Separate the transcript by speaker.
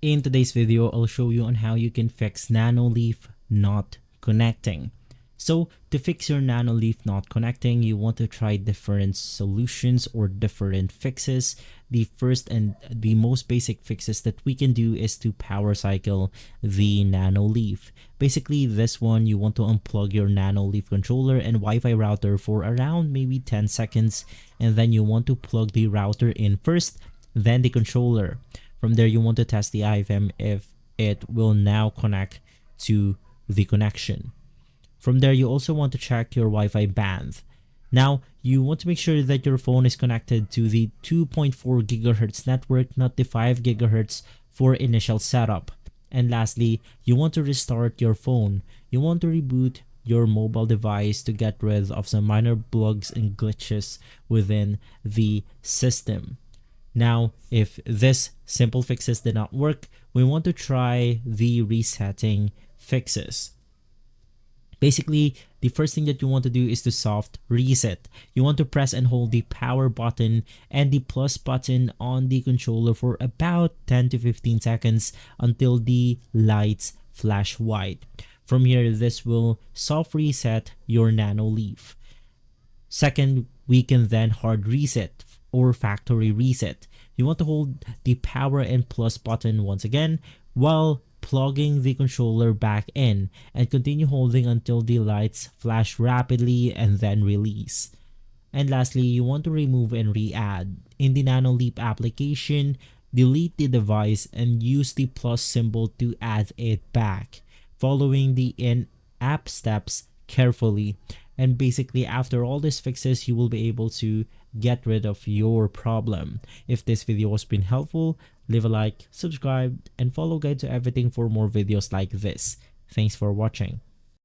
Speaker 1: In today's video, I'll show you on how you can fix Nanoleaf not connecting. So to fix your Nanoleaf not connecting, you want to try different solutions or different fixes. The first and the most basic fixes that we can do is to power cycle the Nanoleaf. Basically, this one, you want to unplug your Nanoleaf controller and Wi-Fi router for around maybe 10 seconds. And then you want to plug the router in first, then the controller. From there, you want to test the IFM if it will now connect to the connection. From there, you also want to check your Wi-Fi band. Now, you want to make sure that your phone is connected to the 2.4 GHz network, not the 5 GHz for initial setup. And lastly, you want to restart your phone. You want to reboot your mobile device to get rid of some minor bugs and glitches within the system. Now, if this simple fixes did not work, we want to try the resetting fixes. Basically, the first thing that you want to do is to soft reset. You want to press and hold the power button and the plus button on the controller for about 10 to 15 seconds until the lights flash white. From here, this will soft reset your Nanoleaf. Second, we can then hard reset or factory reset. You want to hold the power and plus button once again while plugging the controller back in and continue holding until the lights flash rapidly and then release. And lastly, you want to remove and re-add. In the Nanoleaf application, delete the device and use the plus symbol to add it back, following the in-app steps carefully. And basically, after all these fixes, you will be able to get rid of your problem. If this video has been helpful, leave a like, subscribe, and follow Guide to Everything for more videos like this. Thanks for watching.